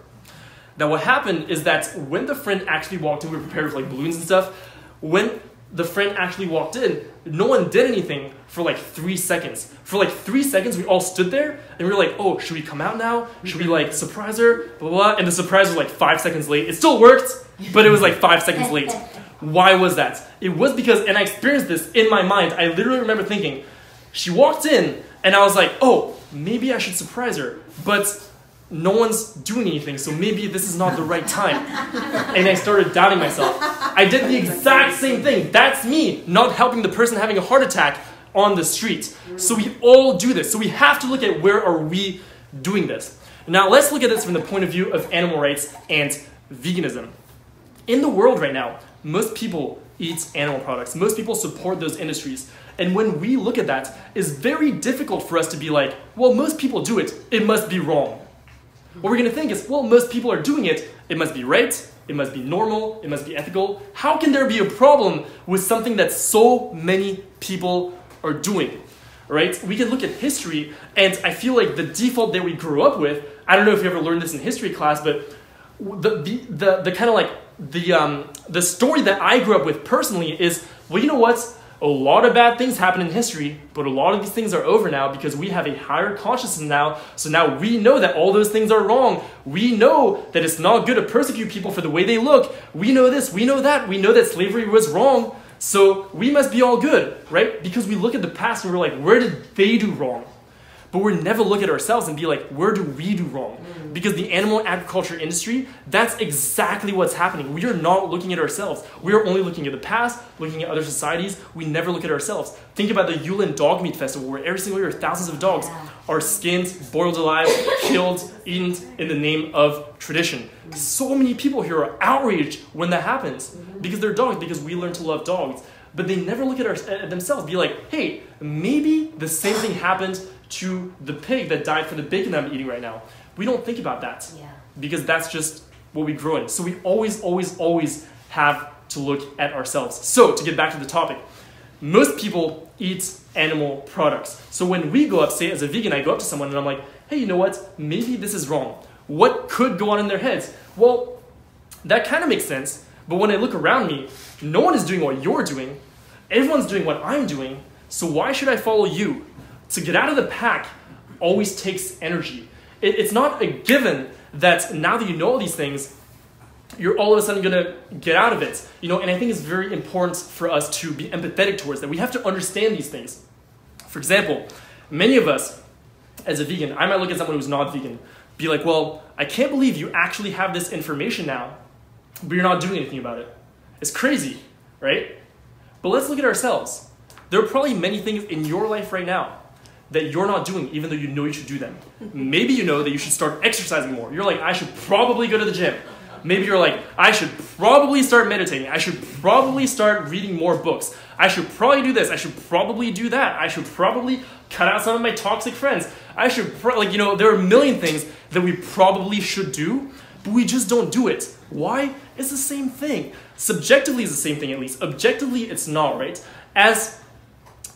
Now what happened is that when the friend actually walked in, we were prepared with like balloons and stuff. When the friend actually walked in, no one did anything for like 3 seconds. For like 3 seconds, we all stood there and we were like, oh, should we come out now? Should we like surprise her? Blah, blah, blah. And the surprise was like 5 seconds late. It still worked, but it was like 5 seconds late. Why was that? It was because, and I experienced this in my mind, I literally remember thinking, she walked in and I was like, oh, maybe I should surprise her. But no one's doing anything, so maybe this is not the right time. And I started doubting myself. I did the exact same thing. That's me not helping the person having a heart attack on the street. So we all do this. So we have to look at where are we doing this. Now let's look at this from the point of view of animal rights and veganism. In the world right now, most people eat animal products. Most people support those industries. And when we look at that, it's very difficult for us to be like, well, most people do it. It must be wrong. What we're going to think is, well, most people are doing it. It must be right. It must be normal. It must be ethical. How can there be a problem with something that so many people are doing? Right? We can look at history, and I feel like the default that we grew up with, I don't know if you ever learned this in history class, but the kind of like the story that I grew up with personally is, well, you know what? A lot of bad things happen in history, but a lot of these things are over now because we have a higher consciousness now. So now we know that all those things are wrong. We know that it's not good to persecute people for the way they look. We know this, we know that. We know that slavery was wrong. So we must be all good, right? Because we look at the past and we're like, where did they do wrong? But we never look at ourselves and be like, where do we do wrong? Because the animal agriculture industry, that's exactly what's happening. We are not looking at ourselves. We are only looking at the past, looking at other societies. We never look at ourselves. Think about the Yulin Dog Meat Festival, where every single year thousands of dogs are skinned, boiled alive, killed, eaten in the name of tradition. So many people here are outraged when that happens because they're dogs, because we learn to love dogs. But they never look at themselves, be like, hey, maybe the same thing happened to the pig that died for the bacon that I'm eating right now. We don't think about that because that's just what we grow in. So we always, always, always have to look at ourselves. So to get back to the topic, most people eat animal products. So when we go up, say as a vegan, I go up to someone and I'm like, hey, you know what? Maybe this is wrong. What could go on in their heads? Well, that kind of makes sense. But when I look around me, no one is doing what you're doing. Everyone's doing what I'm doing. So why should I follow you? To get out of the pack always takes energy. It's not a given that now that you know all these things, you're all of a sudden gonna get out of it. You know, and I think it's very important for us to be empathetic towards that. We have to understand these things. For example, many of us, as a vegan, I might look at someone who's not vegan, be like, well, I can't believe you actually have this information now, but you're not doing anything about it. It's crazy, right? But let's look at ourselves. There are probably many things in your life right now that you're not doing, even though you know you should do them. Maybe you know that you should start exercising more. You're like, I should probably go to the gym. Maybe you're like, I should probably start meditating. I should probably start reading more books. I should probably do this. I should probably do that. I should probably cut out some of my toxic friends. I should, there are a million things that we probably should do, but we just don't do it. Why? It's the same thing. Subjectively, it's the same thing, at least. Objectively, it's not, right? As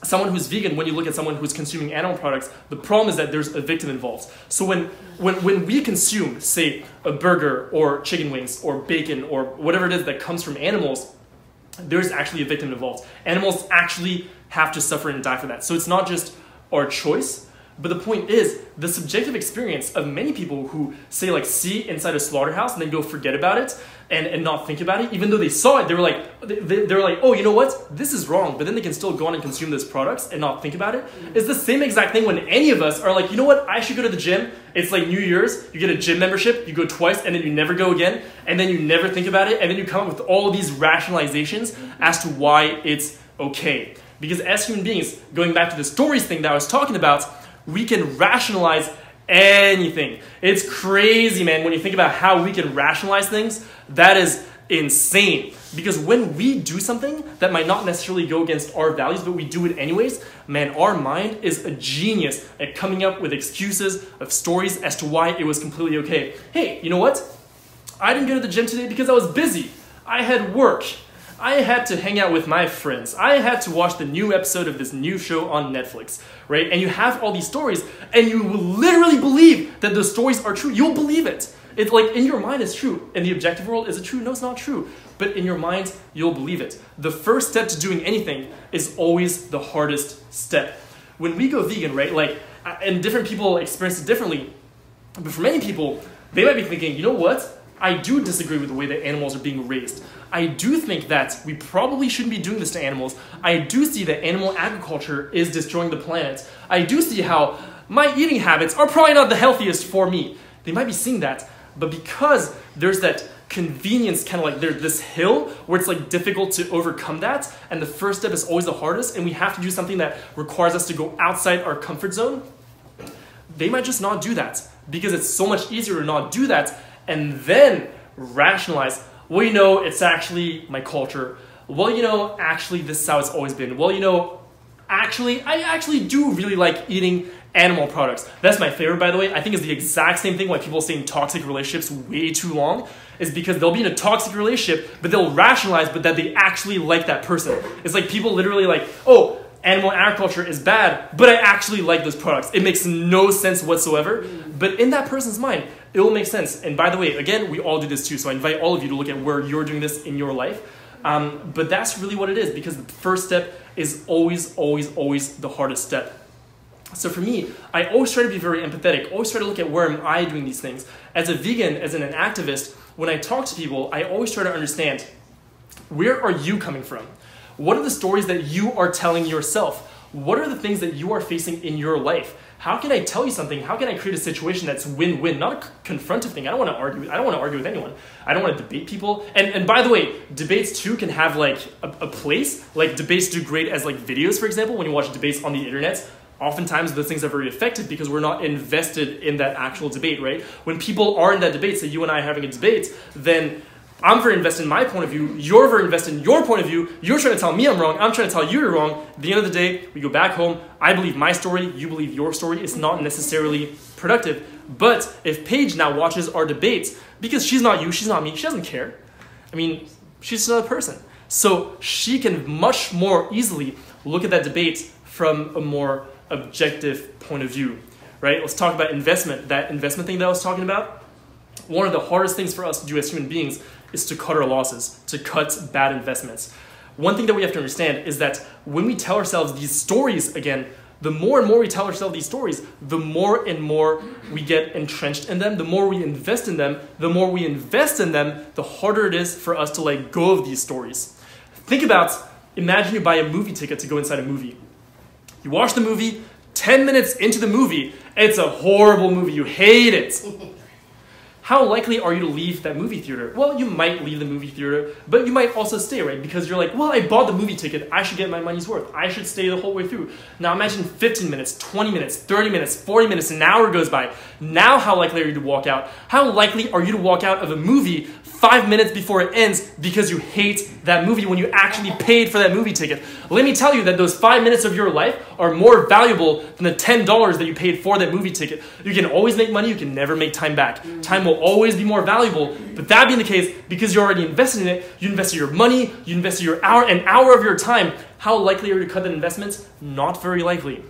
someone who's vegan, when you look at someone who's consuming animal products, the problem is that there's a victim involved. So when we consume, say, a burger or chicken wings or bacon or whatever it is that comes from animals, there's actually a victim involved. Animals actually have to suffer and die for that. So it's not just our choice, but the point is the subjective experience of many people who say like see inside a slaughterhouse and then go forget about it and not think about it, even though they saw it, they were like, oh, you know what? This is wrong, but then they can still go on and consume those products and not think about it. It's the same exact thing when any of us are like, you know what? I should go to the gym. It's like New Year's, you get a gym membership, you go twice and then you never go again, and then you never think about it, and then you come up with all these rationalizations as to why it's okay. Because as human beings, going back to the stories thing that I was talking about, we can rationalize anything. It's crazy, man. When you think about how we can rationalize things, that is insane. Because when we do something that might not necessarily go against our values, but we do it anyways, man, our mind is a genius at coming up with excuses of stories as to why it was completely okay. Hey, you know what? I didn't go to the gym today because I was busy. I had work. I had to hang out with my friends. I had to watch the new episode of this new show on Netflix, right? And you have all these stories, and you will literally believe that those stories are true. You'll believe it. It's like in your mind it's true. In the objective world, is it true? No, it's not true. But in your mind, you'll believe it. The first step to doing anything is always the hardest step. When we go vegan, right? And different people experience it differently. But for many people, they might be thinking, you know what? I do disagree with the way that animals are being raised. I do think that we probably shouldn't be doing this to animals. I do see that animal agriculture is destroying the planet. I do see how my eating habits are probably not the healthiest for me. They might be seeing that, but because there's that convenience kind of like there's this hill where it's like difficult to overcome that, and the first step is always the hardest, and we have to do something that requires us to go outside our comfort zone, they might just not do that because it's so much easier to not do that and then rationalize, well, you know, it's actually my culture. Well, you know, actually, this is how it's always been. Well, you know, actually, I actually do really like eating animal products. That's my favorite, by the way. I think it's the exact same thing why people stay in toxic relationships way too long, is because they'll be in a toxic relationship, but they'll rationalize, but that they actually like that person. It's like people literally like, oh, animal agriculture is bad, but I actually like those products. It makes no sense whatsoever, but in that person's mind, it will make sense. And by the way, again, we all do this too, so I invite all of you to look at where you're doing this in your life. But that's really what it is, because the first step is always, always, always the hardest step. So for me, I always try to be very empathetic, always try to look at where am I doing these things. As a vegan, as an activist, when I talk to people, I always try to understand, where are you coming from? What are the stories that you are telling yourself? What are the things that you are facing in your life? How can I tell you something? How can I create a situation that's win-win, not a confrontive thing? I don't want to argue. I don't want to argue with anyone. I don't want to debate people. And by the way, debates too can have like a place. Like debates do great as like videos, for example. When you watch debates on the internet, oftentimes those things are very effective because we're not invested in that actual debate, right? When people are in that debate, say you and I are having a debate, then I'm very invested in my point of view, you're very invested in your point of view, you're trying to tell me I'm wrong, I'm trying to tell you you're wrong. At the end of the day, we go back home, I believe my story, you believe your story. It's not necessarily productive. But if Paige now watches our debates, because she's not you, she's not me, she doesn't care. I mean, she's just another person. So she can much more easily look at that debate from a more objective point of view, right? Let's talk about investment. That investment thing that I was talking about, one of the hardest things for us to do as human beings is to cut our losses, to cut bad investments. One thing that we have to understand is that when we tell ourselves these stories, again, The more and more we tell ourselves these stories, the more and more we get entrenched in them, the more we invest in them, the more we invest in them, the harder it is for us to let go of these stories. Think about, imagine you buy a movie ticket to go inside a movie. You watch the movie, 10 minutes into the movie, it's a horrible movie, you hate it. How likely are you to leave that movie theater? Well, you might leave the movie theater, but you might also stay, right? Because you're like, well, I bought the movie ticket, I should get my money's worth. I should stay the whole way through. Now imagine 15 minutes, 20 minutes, 30 minutes, 40 minutes, an hour goes by. Now how likely are you to walk out? How likely are you to walk out of a movie 5 minutes before it ends because you hate that movie when you actually paid for that movie ticket? Let me tell you that those 5 minutes of your life are more valuable than the $10 that you paid for that movie ticket. You can always make money, you can never make time back. Time will always be more valuable, but that being the case, because you're already invested in it, you invested your money, you invested an hour of your time. How likely are you to cut that investment? Not very likely.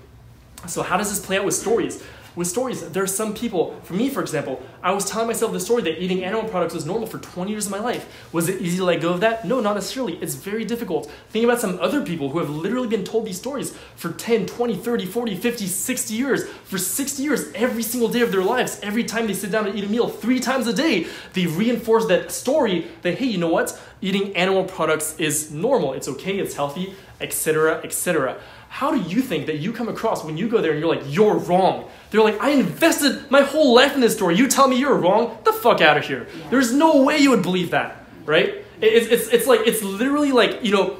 So how does this play out with stories? With stories, there are some people, for me, for example, I was telling myself the story that eating animal products was normal for 20 years of my life. Was it easy to let go of that? No, not necessarily. It's very difficult. Think about some other people who have literally been told these stories for 10, 20, 30, 40, 50, 60 years. For 60 years, every single day of their lives, every time they sit down to eat a meal, 3 times a day, they reinforce that story that, hey, you know what? Eating animal products is normal. It's okay, it's healthy, etc., etc. How do you think that you come across when you go there and you're like, you're wrong? They're like, I invested my whole life in this story. You tell me you're wrong? Get the fuck out of here. Yeah. There's no way you would believe that, right? It's literally like, you know,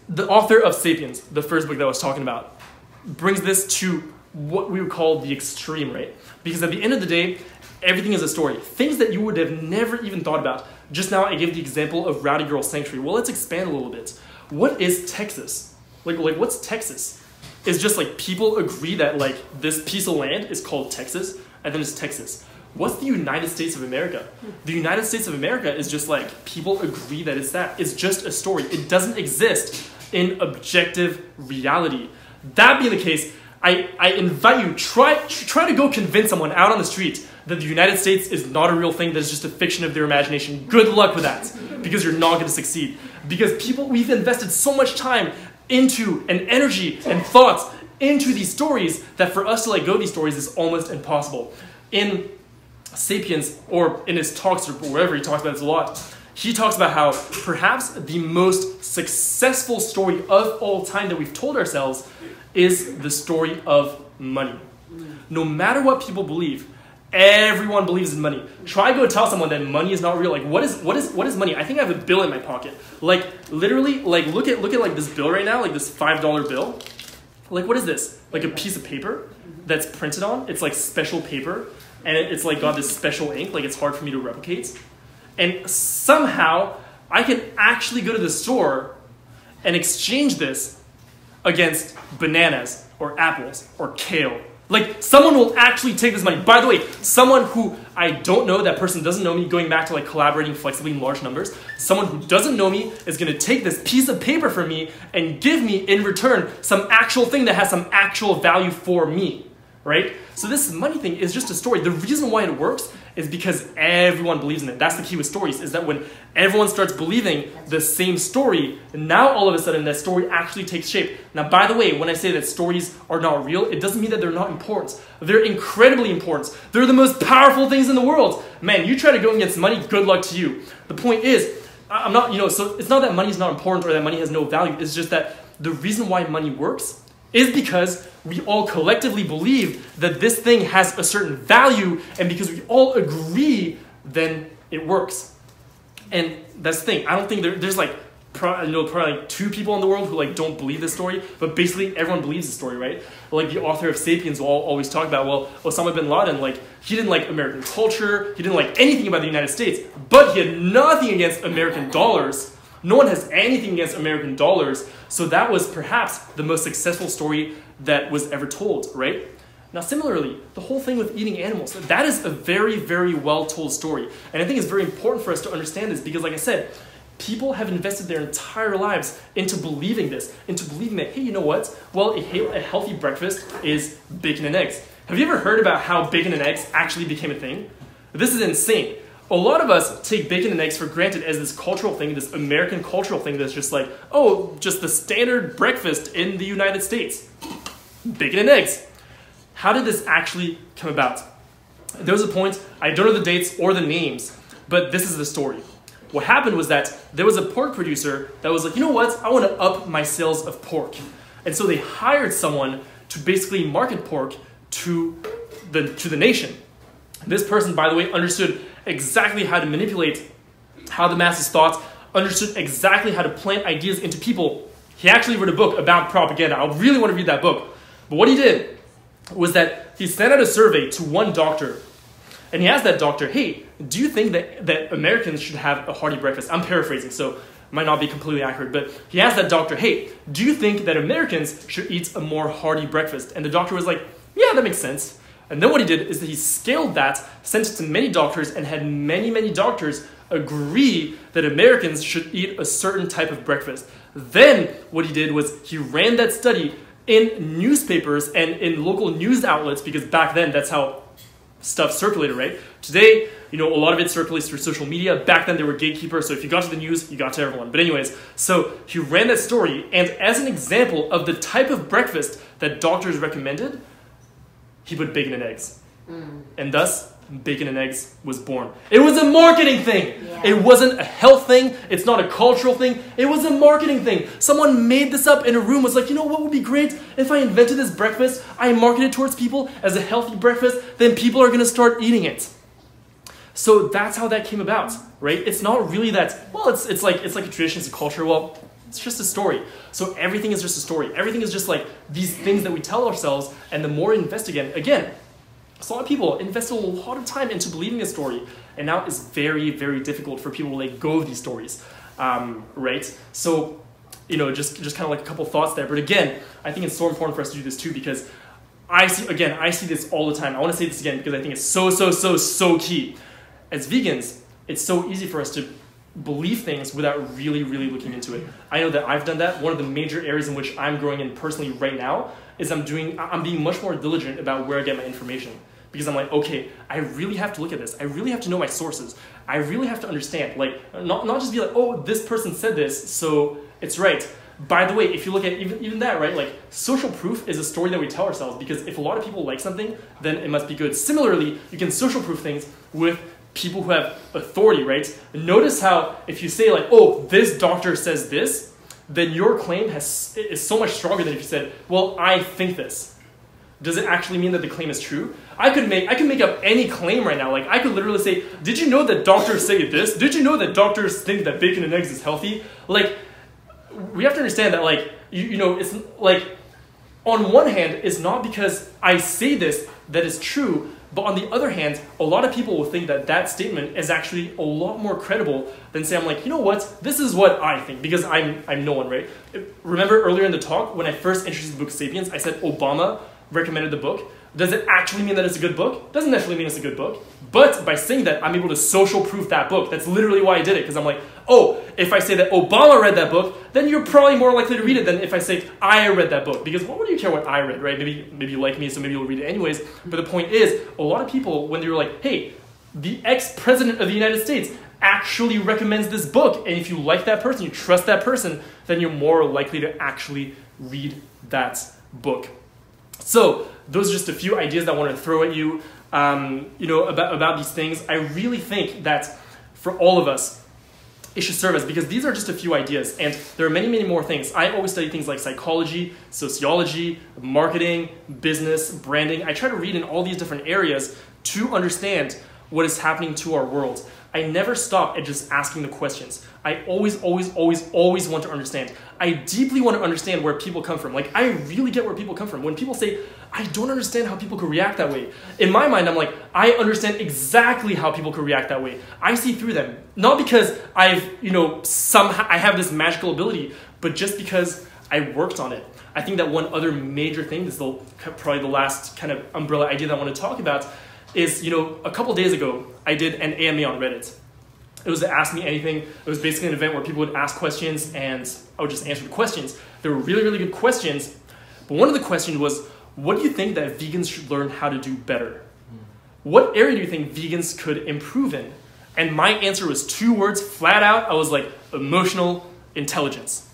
the author of Sapiens, the first book that I was talking about, brings this to what we would call the extreme, right? Because at the end of the day, everything is a story. Things that you would have never even thought about. Just now I gave the example of Rowdy Girl Sanctuary. Well, let's expand a little bit. What is Texas? Like what's Texas? It's just like people agree that like this piece of land is called Texas, and then it's Texas. What's the United States of America? The United States of America is just like people agree that it's that. It's just a story. It doesn't exist in objective reality. That being the case, I invite you, try to go convince someone out on the street that the United States is not a real thing, that is just a fiction of their imagination. Good luck with that, because you're not going to succeed. Because we've invested so much time into and energy and thoughts into these stories that for us to let go of these stories is almost impossible. In Sapiens, or in his talks or wherever he talks about this a lot, he talks about how perhaps the most successful story of all time that we've told ourselves is the story of money. No matter what people believe, everyone believes in money. Try to go tell someone that money is not real. Like, what is money? I think I have a bill in my pocket. Like, literally, like, look at like this bill right now, like this $5 bill. Like, what is this? Like a piece of paper that's printed on. It's like special paper, and it's like got this special ink. Like, it's hard for me to replicate. And somehow, I can actually go to the store and exchange this against bananas or apples or kale. Like, someone will actually take this money. By the way, someone who I don't know, that person doesn't know me, going back to like collaborating flexibly in large numbers, someone who doesn't know me is going to take this piece of paper from me and give me in return some actual thing that has some actual value for me, right? So this money thing is just a story. The reason why it works is because everyone believes in it. That's the key with stories, is that when everyone starts believing the same story, now all of a sudden that story actually takes shape. Now, by the way, when I say that stories are not real, it doesn't mean that they're not important. They're incredibly important. They're the most powerful things in the world. Man, you try to go against money, good luck to you. The point is, I'm not, so it's not that money is not important or that money has no value. It's just that the reason why money works is because we all collectively believe that this thing has a certain value, and because we all agree, then it works. And that's the thing. I don't think there's like probably like 2 people in the world who like don't believe this story, but basically everyone believes the story, right? Like the author of Sapiens will always talk about, well, Osama bin Laden, like he didn't like American culture, he didn't like anything about the United States, but he had nothing against American dollars. No one has anything against American dollars, so that was perhaps the most successful story that was ever told, right? Now similarly, the whole thing with eating animals, that is a very, very well told story. And I think it's very important for us to understand this because, like I said, people have invested their entire lives into believing this, into believing that, hey, you know what? Well, a healthy breakfast is bacon and eggs. Have you ever heard about how bacon and eggs actually became a thing? This is insane. A lot of us take bacon and eggs for granted as this cultural thing, this American cultural thing that's just like, oh, just the standard breakfast in the United States. bacon and eggs. How did this actually come about? There was a point, I don't know the dates or the names, but this is the story. What happened was that there was a pork producer that was like, you know what, I want to up my sales of pork. And so they hired someone to basically market pork to the nation. This person, by the way, understood exactly how to manipulate how the masses thought, understood exactly how to plant ideas into people. He actually wrote a book about propaganda. I really want to read that book. But what he did was that he sent out a survey to one doctor. And he asked that doctor, hey, do you think that Americans should have a hearty breakfast? I'm paraphrasing, so it might not be completely accurate. But he asked that doctor, hey, do you think that Americans should eat a more hearty breakfast? And the doctor was like, yeah, that makes sense. And then what he did is that he scaled that, sent it to many doctors, and had many, many doctors agree that Americans should eat a certain type of breakfast. Then what he did was he ran that study in newspapers and in local news outlets, because back then that's how stuff circulated, right? Today, a lot of it circulates through social media. Back then they were gatekeepers, so if you got to the news, you got to everyone. But anyways, so he ran that story, and as an example of the type of breakfast that doctors recommended, he put bacon and eggs. And thus, bacon and eggs was born. It was a marketing thing. Yeah. It wasn't a health thing. It's not a cultural thing. It was a marketing thing. Someone made this up in a room, was like, you know what would be great if I invented this breakfast, I market it towards people as a healthy breakfast, then people are going to start eating it. So that's how that came about, right? It's not really that, well, it's like a tradition, it's a culture. Well, it's just a story. So everything is just a story. Everything is just like these things that we tell ourselves, and the more we investigate, again, so a lot of people invest a lot of time into believing a story, and now it's very, very difficult for people to let go of these stories, right? So, just kind of like a couple thoughts there. But again, I think it's so important for us to do this too, because I see this all the time. I want to say this again because I think it's so key. As vegans, it's so easy for us to believe things without really, really looking into it. I know that I've done that. One of the major areas in which I'm growing in personally right now is I'm being much more diligent about where I get my information. Because I'm like, okay, I really have to look at this. I really have to know my sources. I really have to understand. Like, not just be like, oh, this person said this, so it's right. By the way, if you look at even that, right, like social proof is a story that we tell ourselves, because if a lot of people like something, then it must be good. Similarly, you can social proof things with people who have authority, right? Notice how if you say like, oh, this doctor says this, then your claim is so much stronger than if you said, well, I think this. Does it actually mean that the claim is true? I could make up any claim right now. Like I could literally say, did you know that doctors say this? Did you know that doctors think that bacon and eggs is healthy? Like, we have to understand that like, it's like, on one hand, it's not because I say this that is true, but on the other hand, a lot of people will think that that statement is actually a lot more credible than say, I'm like, you know what, this is what I think, because I'm no one, right? Remember earlier in the talk, when I first introduced the book Sapiens, I said Obama recommended the book. Does it actually mean that it's a good book? Doesn't necessarily mean it's a good book. But by saying that, I'm able to social proof that book. That's literally why I did it, because I'm like, oh, if I say that Obama read that book, then you're probably more likely to read it than if I say I read that book. Because what would you care what I read, right? Maybe you like me, so maybe you'll read it anyways. But the point is, a lot of people, when they're like, hey, the ex-president of the United States actually recommends this book, and if you like that person, you trust that person, then you're more likely to actually read that book. So those are just a few ideas that I want to throw at you, about these things. I really think that for all of us, it should serve us, because these are just a few ideas, and there are many, many more things. I always study things like psychology, sociology, marketing, business, branding. I try to read in all these different areas to understand what is happening to our world. I never stop at just asking the questions. I always want to understand. I deeply want to understand where people come from. Like, I really get where people come from. When people say, I don't understand how people could react that way. In my mind, I'm like, I understand exactly how people could react that way. I see through them. Not because I have this magical ability, but just because I worked on it. I think that one other major thing, this is probably the last kind of umbrella idea that I want to talk about, is, a couple days ago, I did an AMA on Reddit. It was the Ask Me Anything. It was basically an event where people would ask questions, and I would just answer the questions. They were really, really good questions, but one of the questions was, what do you think that vegans should learn how to do better? What area do you think vegans could improve in? And my answer was 2 words, flat out. I was like, emotional intelligence.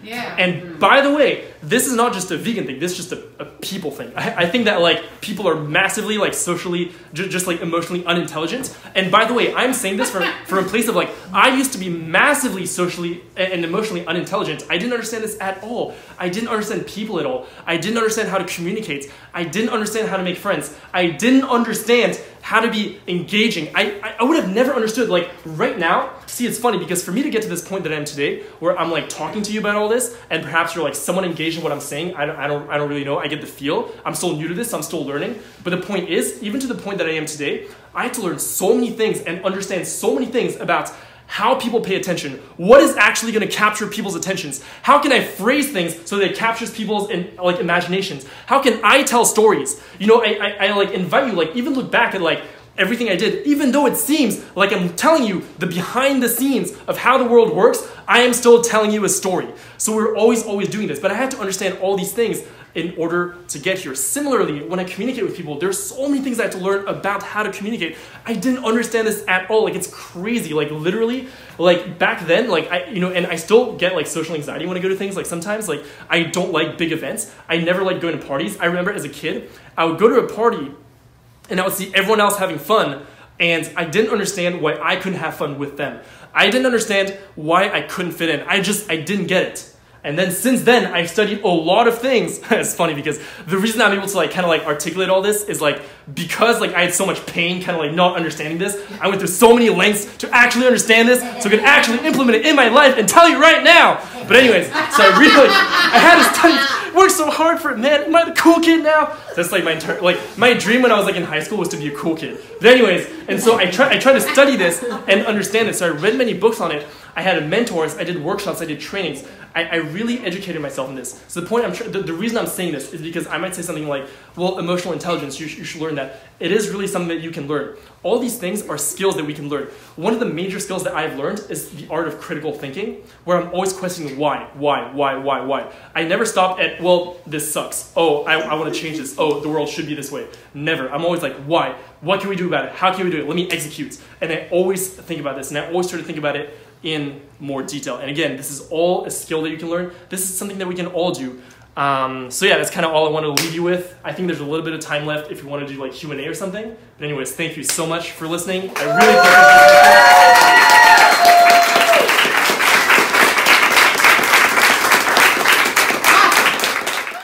Yeah. And by the way, this is not just a vegan thing. This is just a people thing. I think that like people are massively like socially, just like emotionally unintelligent. And by the way, I'm saying this from a place of like, I used to be massively socially and emotionally unintelligent. I didn't understand this at all. I didn't understand people at all. I didn't understand how to communicate. I didn't understand how to make friends. I didn't understand how to be engaging. I would have never understood, like right now, see it's funny because for me to get to this point that I am today, where I'm like talking to you about all this, and perhaps you're like somewhat engaged in what I'm saying, I don't really know, I get the feel, I'm still new to this, I'm still learning, but the point is, even to the point that I am today, I had to learn so many things and understand so many things about how people pay attention, what is actually going to capture people's attentions, how can I phrase things so that it captures people's like imaginations, how can I tell stories, you know, I like invite you, like even look back at like everything I did, even though it seems like I'm telling you the behind the scenes of how the world works, I am still telling you a story. So we're always doing this, but I had to understand all these things in order to get here. Similarly, when I communicate with people, there's so many things I had to learn about how to communicate. I didn't understand this at all. Like it's crazy. Like literally, like back then, like and I still get like social anxiety when I go to things. Like sometimes, like I don't like big events. I never like going to parties. I remember as a kid, I would go to a party and I would see everyone else having fun, and I didn't understand why I couldn't have fun with them. I didn't understand why I couldn't fit in. I didn't get it. And then since then, I've studied a lot of things. It's funny because the reason I'm able to like kind of like articulate all this is like because like I had so much pain kind of like not understanding this. I went through so many lengths to actually understand this so I could actually implement it in my life and tell you right now. But anyways, so I had to study, work so hard for it, man. Am I the cool kid now? That's like my dream when I was like in high school was to be a cool kid. But anyways, and so I tried to study this and understand it. So I read many books on it. I had mentors, I did workshops, I did trainings. I really educated myself in this. So the reason I'm saying this is because I might say something like, well, emotional intelligence, you should learn that. It is really something that you can learn. All these things are skills that we can learn. One of the major skills that I've learned is the art of critical thinking, where I'm always questioning why. I never stop at, well, this sucks. Oh, I want to change this. Oh, the world should be this way. Never. I'm always like, why? What can we do about it? How can we do it? Let me execute. And I always think about this, and I always try to think about it in more detail. And again, this is all a skill that you can learn. This is something that we can all do. So yeah, that's kind of all I wanted to leave you with. I think there's a little bit of time left if you want to do like Q&A or something. But anyways, thank you so much for listening. I really appreciate it.